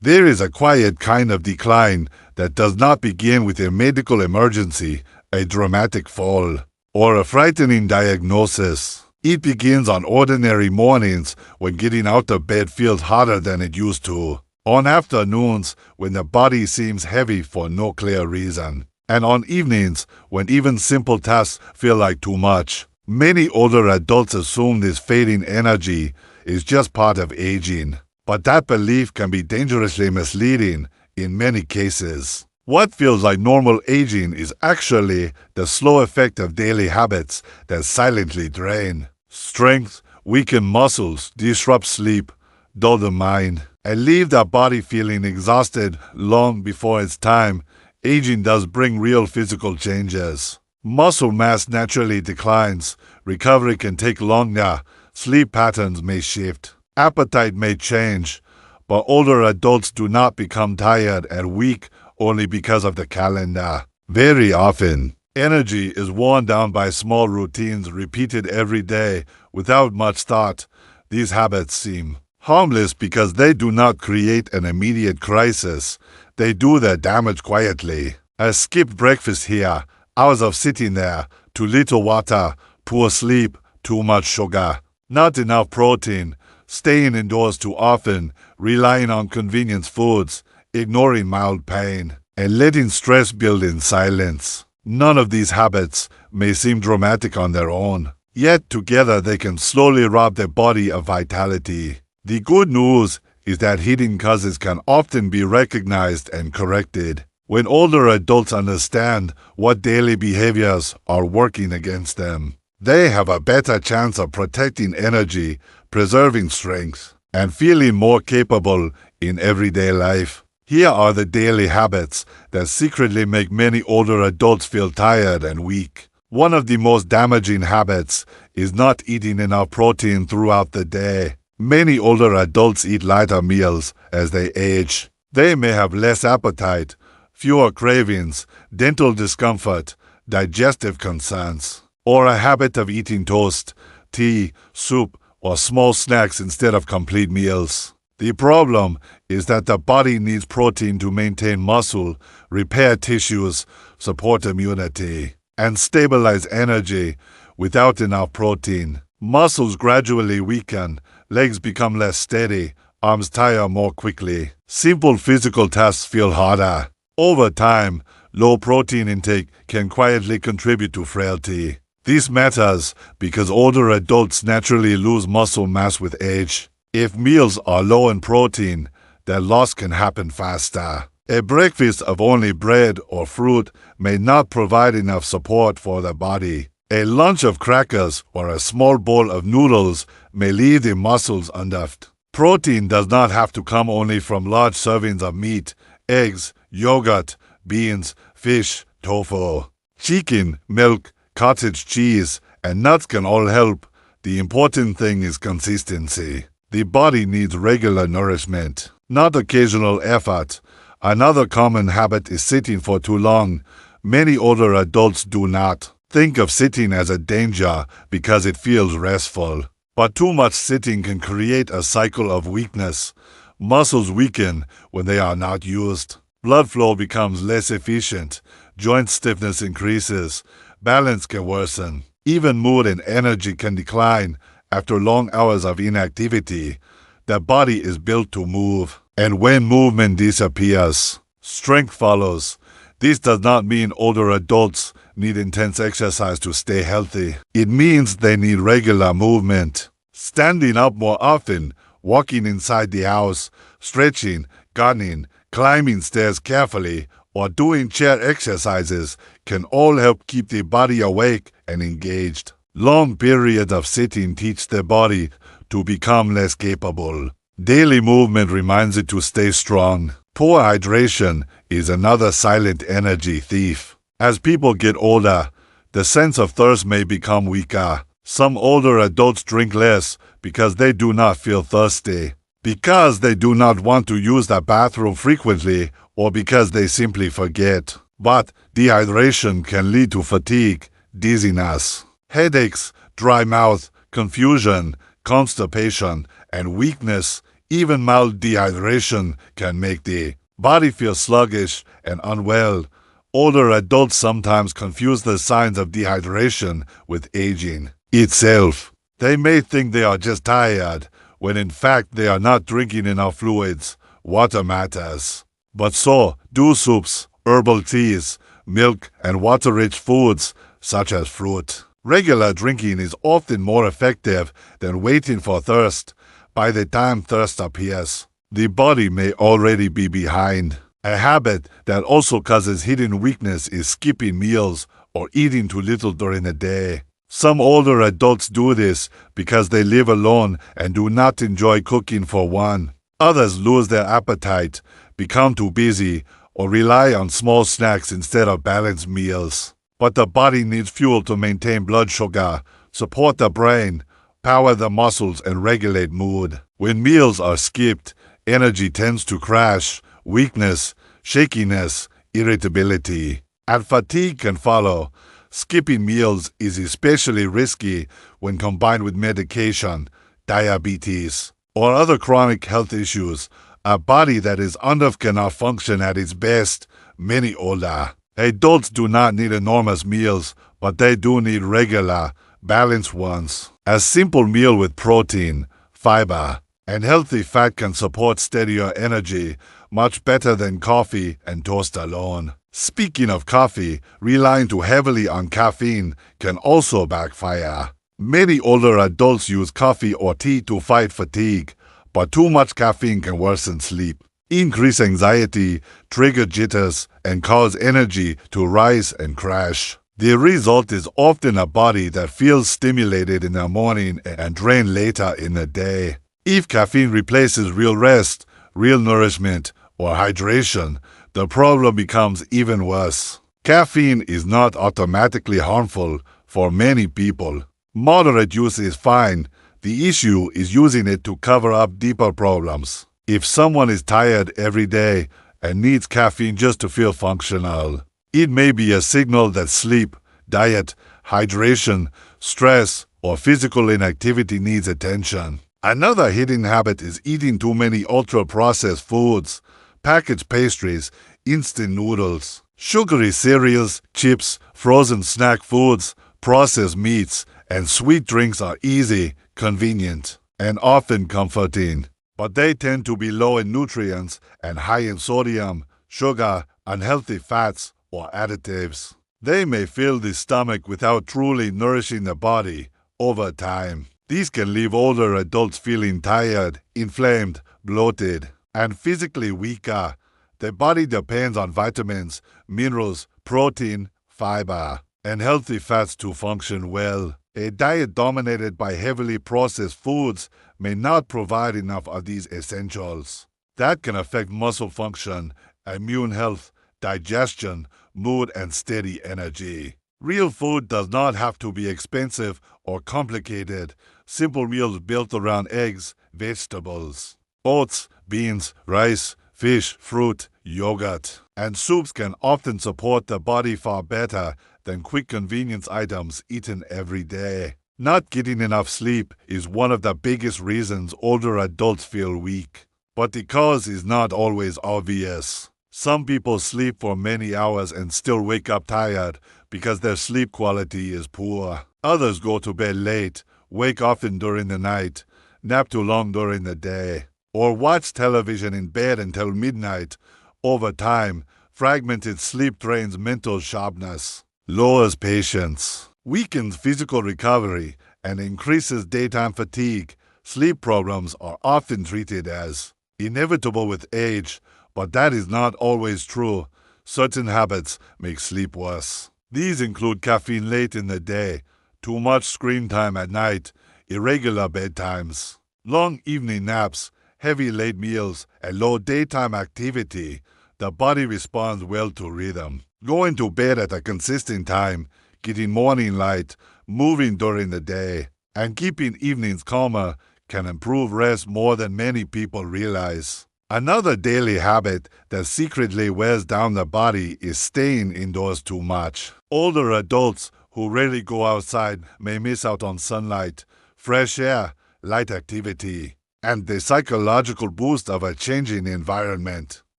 There is a quiet kind of decline that does not begin with a medical emergency, a dramatic fall, or a frightening diagnosis. It begins on ordinary mornings when getting out of bed feels harder than it used to, on afternoons when the body seems heavy for no clear reason, and on evenings when even simple tasks feel like too much. Many older adults assume this fading energy is just part of aging, but that belief can be dangerously misleading in many cases. What feels like normal aging is actually the slow effect of daily habits that silently drain. Strength, weaken muscles, disrupt sleep, dull the mind, and leave the body feeling exhausted long before its time. Aging does bring real physical changes. Muscle mass naturally declines, recovery can take longer, sleep patterns may shift, appetite may change, but older adults do not become tired and weak only because of the calendar. Very often, energy is worn down by small routines repeated every day without much thought. These habits seem harmless because they do not create an immediate crisis. They do their damage quietly. A skipped breakfast here, hours of sitting there, too little water, poor sleep, too much sugar, not enough protein, staying indoors too often, relying on convenience foods, ignoring mild pain, and letting stress build in silence. None of these habits may seem dramatic on their own, yet together they can slowly rob the body of vitality. The good news is that hidden causes can often be recognized and corrected. When older adults understand what daily behaviors are working against them, they have a better chance of protecting energy, preserving strength, and feeling more capable in everyday life. Here are the daily habits that secretly make many older adults feel tired and weak. One of the most damaging habits is not eating enough protein throughout the day. Many older adults eat lighter meals as they age. They may have less appetite, fewer cravings, dental discomfort, digestive concerns, or a habit of eating toast, tea, soup, or small snacks instead of complete meals. The problem is that the body needs protein to maintain muscle, repair tissues, support immunity, and stabilize energy. Without enough protein, muscles gradually weaken, legs become less steady, arms tire more quickly. Simple physical tasks feel harder. Over time, low protein intake can quietly contribute to frailty. This matters because older adults naturally lose muscle mass with age. If meals are low in protein, their loss can happen faster. A breakfast of only bread or fruit may not provide enough support for the body. A lunch of crackers or a small bowl of noodles may leave the muscles unstuffed. Protein does not have to come only from large servings of meat, eggs, yogurt, beans, fish, tofu. Chicken, milk, cottage cheese, and nuts can all help. The important thing is consistency. The body needs regular nourishment, not occasional effort. Another common habit is sitting for too long. Many older adults do not think of sitting as a danger because it feels restful. But too much sitting can create a cycle of weakness. Muscles weaken when they are not used. Blood flow becomes less efficient. Joint stiffness increases. Balance can worsen. Even mood and energy can decline after long hours of inactivity. The body is built to move, and when movement disappears, strength follows. This does not mean older adults need intense exercise to stay healthy. It means they need regular movement. Standing up more often, walking inside the house, stretching, gardening, climbing stairs carefully, or doing chair exercises can all help keep the body awake and engaged. Long periods of sitting teach the body to become less capable. Daily movement reminds it to stay strong. Poor hydration is another silent energy thief. As people get older, the sense of thirst may become weaker. Some older adults drink less because they do not feel thirsty, because they do not want to use the bathroom frequently, or because they simply forget. But dehydration can lead to fatigue, dizziness, headaches, dry mouth, confusion, constipation, and weakness Even mild dehydration can make the body feel sluggish and unwell. Older adults sometimes confuse the signs of dehydration with aging itself. They may think they are just tired, when in fact they are not drinking enough fluids. Water matters. But so do soups, herbal teas, milk, and water-rich foods such as fruit. Regular drinking is often more effective than waiting for thirst. By the time thirst appears, the body may already be behind. A habit that also causes hidden weakness is skipping meals or eating too little during the day. Some older adults do this because they live alone and do not enjoy cooking for one. Others lose their appetite, become too busy, or rely on small snacks instead of balanced meals. But the body needs fuel to maintain blood sugar, support the brain, power the muscles, and regulate mood. When meals are skipped, energy tends to crash, weakness, shakiness, irritability, and fatigue can follow. Skipping meals is especially risky when combined with medication, diabetes, or other chronic health issues. A body that is under cannot function at its best. Many older adults do not need enormous meals, but they do need regular, balanced ones. A simple meal with protein, fiber, and healthy fat can support steadier energy, much better than coffee and toast alone. Speaking of coffee, relying too heavily on caffeine can also backfire. Many older adults use coffee or tea to fight fatigue, but too much caffeine can worsen sleep, increase anxiety, trigger jitters, and cause energy to rise and crash. The result is often a body that feels stimulated in the morning and drained later in the day. If caffeine replaces real rest, real nourishment, or hydration, the problem becomes even worse. Caffeine is not automatically harmful for many people. Moderate use is fine. The issue is using it to cover up deeper problems. If someone is tired every day and needs caffeine just to feel functional, it may be a signal that sleep, diet, hydration, stress, or physical inactivity needs attention. Another hidden habit is eating too many ultra-processed foods, packaged pastries, instant noodles, sugary cereals, chips, frozen snack foods, processed meats, and sweet drinks are easy, convenient, and often comforting. But they tend to be low in nutrients and high in sodium, sugar, unhealthy fats, or additives. They may fill the stomach without truly nourishing the body over time. These can leave older adults feeling tired, inflamed, bloated, and physically weaker. The body depends on vitamins, minerals, protein, fiber, and healthy fats to function well. A diet dominated by heavily processed foods may not provide enough of these essentials. That can affect muscle function, immune health, digestion, mood, and steady energy. Real food does not have to be expensive or complicated. Simple meals built around eggs, vegetables, oats, beans, rice, fish, fruit, yogurt, and soups can often support the body far better than quick convenience items eaten every day. Not getting enough sleep is one of the biggest reasons older adults feel weak. But the cause is not always obvious. Some people sleep for many hours and still wake up tired because their sleep quality is poor. Others go to bed late, wake often during the night, nap too long during the day, or watch television in bed until midnight. Over time, fragmented sleep drains mental sharpness, lowers patience, weakens physical recovery, and increases daytime fatigue. Sleep problems are often treated as inevitable with age, but that is not always true. Certain habits make sleep worse. These include caffeine late in the day, too much screen time at night, irregular bedtimes, long evening naps, heavy late meals, and low daytime activity. The body responds well to rhythm. Going to bed at a consistent time, getting morning light, moving during the day, and keeping evenings calmer can improve rest more than many people realize. Another daily habit that secretly wears down the body is staying indoors too much. Older adults who rarely go outside may miss out on sunlight, fresh air, light activity, and the psychological boost of a changing environment.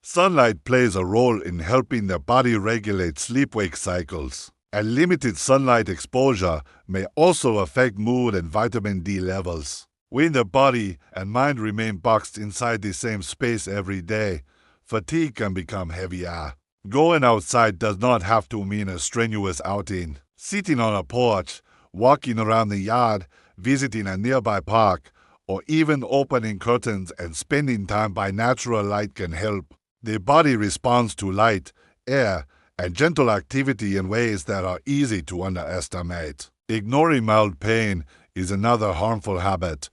Sunlight plays a role in helping the body regulate sleep-wake cycles. A limited sunlight exposure may also affect mood and vitamin D levels. When the body and mind remain boxed inside the same space every day, fatigue can become heavier. Going outside does not have to mean a strenuous outing. Sitting on a porch, walking around the yard, visiting a nearby park, or even opening curtains and spending time by natural light can help. The body responds to light, air, and gentle activity in ways that are easy to underestimate. Ignoring mild pain is another harmful habit.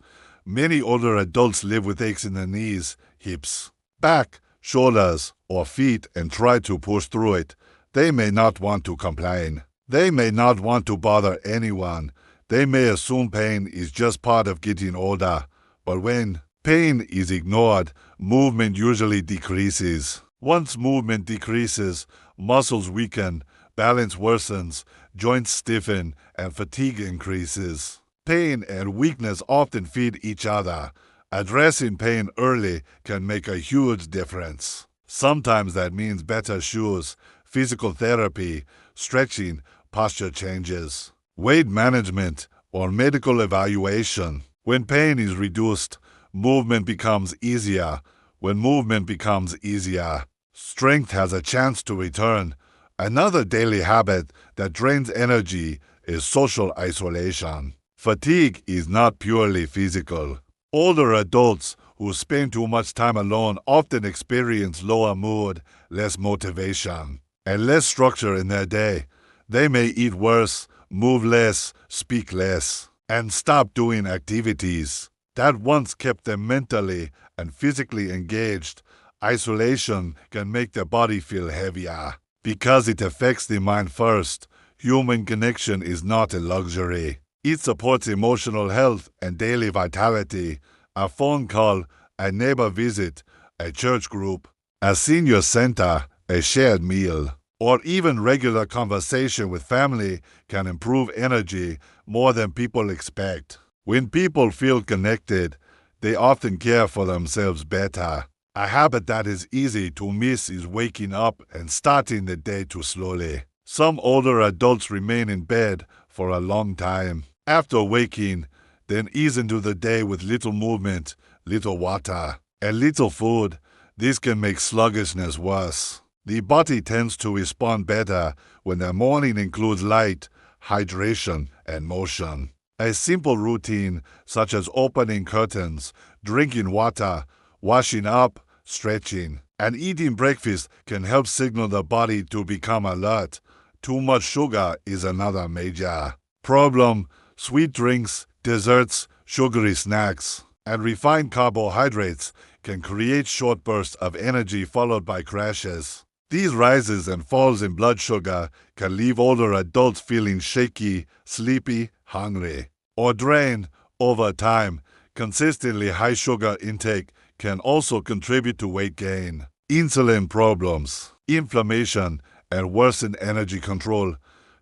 Many older adults live with aches in the knees, hips, back, shoulders, or feet and try to push through it. They may not want to complain. They may not want to bother anyone. They may assume pain is just part of getting older. But when pain is ignored, movement usually decreases. Once movement decreases, muscles weaken, balance worsens, joints stiffen, and fatigue increases. Pain and weakness often feed each other. Addressing pain early can make a huge difference. Sometimes that means better shoes, physical therapy, stretching, posture changes, weight management, or medical evaluation. When pain is reduced, movement becomes easier. When movement becomes easier, strength has a chance to return. Another daily habit that drains energy is social isolation. Fatigue is not purely physical. Older adults who spend too much time alone often experience lower mood, less motivation, and less structure in their day. They may eat worse, move less, speak less, and stop doing activities that once kept them mentally and physically engaged. Isolation can make the body feel heavier. Because it affects the mind first, human connection is not a luxury. It supports emotional health and daily vitality. A phone call, a neighbor visit, a church group, a senior center, a shared meal, or even regular conversation with family can improve energy more than people expect. When people feel connected, they often care for themselves better. A habit that is easy to miss is waking up and starting the day too slowly. Some older adults remain in bed for a long time after waking, then ease into the day with little movement, little water, and little food. This can make sluggishness worse. The body tends to respond better when the morning includes light, hydration, and motion. A simple routine such as opening curtains, drinking water, washing up, stretching, and eating breakfast can help signal the body to become alert. Too much sugar is another major problem. Sweet drinks, desserts, sugary snacks, and refined carbohydrates can create short bursts of energy followed by crashes. These rises and falls in blood sugar can leave older adults feeling shaky, sleepy, hungry, or drained over time. Consistently high sugar intake can also contribute to weight gain, insulin problems, inflammation, and worsened energy control.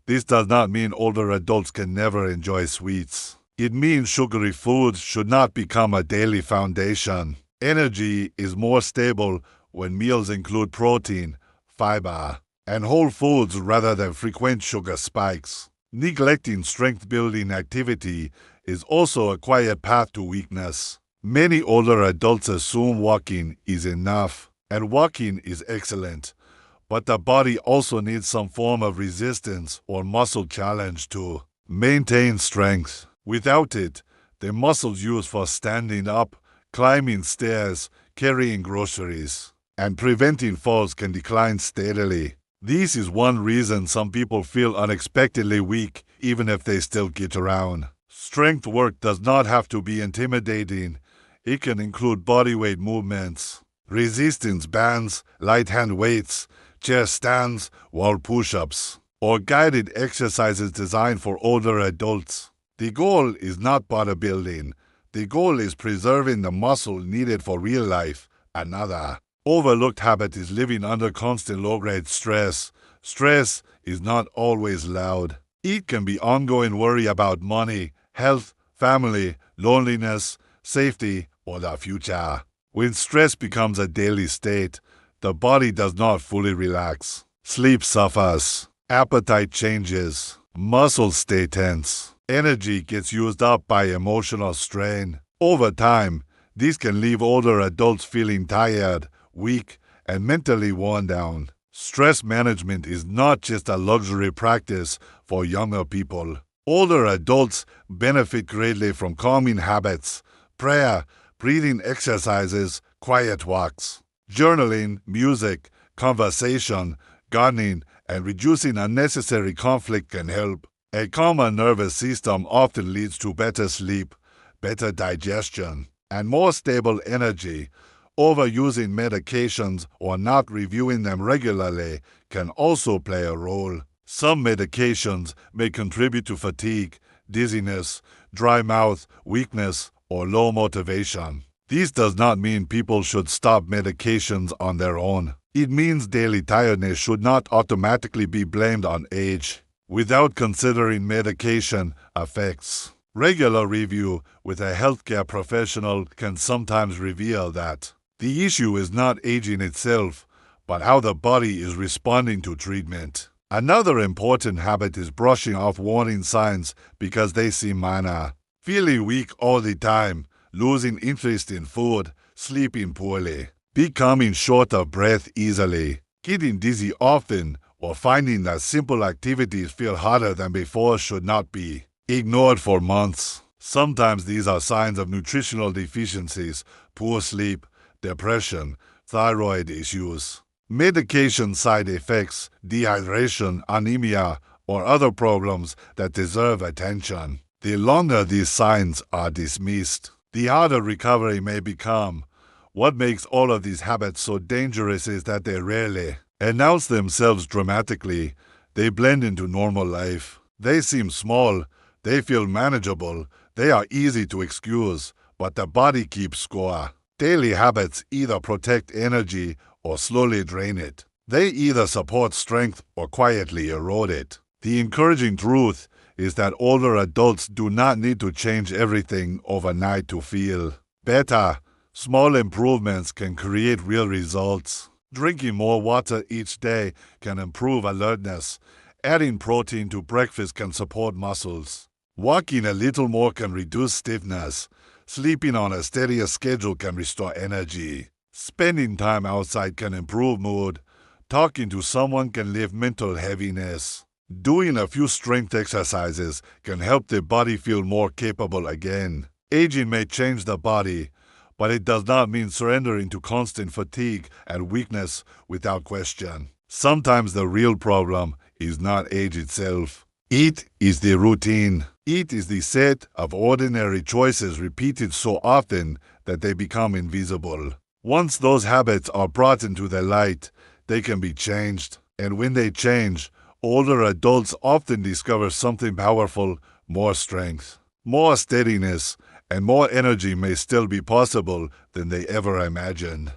This does not mean older adults can never enjoy sweets. It means sugary foods should not become a daily foundation. Energy is more stable when meals include protein, fiber, and whole foods rather than frequent sugar spikes. Neglecting strength-building activity is also a quiet path to weakness. Many older adults assume walking is enough, and walking is excellent. But the body also needs some form of resistance or muscle challenge to maintain strength. Without it, the muscles used for standing up, climbing stairs, carrying groceries, and preventing falls can decline steadily. This is one reason some people feel unexpectedly weak even if they still get around. Strength work does not have to be intimidating. It can include bodyweight movements, resistance bands, light hand weights, chair stands, wall push-ups, or guided exercises designed for older adults. The goal is not bodybuilding. The goal is preserving the muscle needed for real life. Another overlooked habit is living under constant low-grade stress. Stress is not always loud. It can be ongoing worry about money, health, family, loneliness, safety, or the future. When stress becomes a daily state, the body does not fully relax. Sleep suffers, appetite changes, muscles stay tense, energy gets used up by emotional strain. Over time, these can leave older adults feeling tired, weak, and mentally worn down. Stress management is not just a luxury practice for younger people. Older adults benefit greatly from calming habits, prayer, breathing exercises, quiet walks. Journaling, music, conversation, gardening, and reducing unnecessary conflict can help. A calmer nervous system often leads to better sleep, better digestion, and more stable energy. Overusing medications or not reviewing them regularly can also play a role. Some medications may contribute to fatigue, dizziness, dry mouth, weakness, or low motivation. This does not mean people should stop medications on their own. It means daily tiredness should not automatically be blamed on age, without considering medication effects. Regular review with a healthcare professional can sometimes reveal that the issue is not aging itself, but how the body is responding to treatment. Another important habit is brushing off warning signs because they seem minor. Feeling weak all the time, losing interest in food, sleeping poorly, becoming short of breath easily, getting dizzy often, or finding that simple activities feel harder than before should not be ignored for months. Sometimes these are signs of nutritional deficiencies, poor sleep, depression, thyroid issues, medication side effects, dehydration, anemia, or other problems that deserve attention. The longer these signs are dismissed, the harder recovery may become. What makes all of these habits so dangerous is that they rarely announce themselves dramatically. They blend into normal life. They seem small, they feel manageable, they are easy to excuse, but the body keeps score. Daily habits either protect energy or slowly drain it. They either support strength or quietly erode it. The encouraging truth is that older adults do not need to change everything overnight to feel better. Small improvements can create real results. Drinking more water each day can improve alertness. Adding protein to breakfast can support muscles. Walking a little more can reduce stiffness. Sleeping on a steadier schedule can restore energy. Spending time outside can improve mood. Talking to someone can lift mental heaviness. Doing a few strength exercises can help the body feel more capable again. Aging may change the body, but it does not mean surrendering to constant fatigue and weakness without question. Sometimes the real problem is not age itself. It is the routine. It is the set of ordinary choices repeated so often that they become invisible. Once those habits are brought into the light, they can be changed. And when they change, older adults often discover something powerful: more strength, more steadiness, and more energy may still be possible than they ever imagined.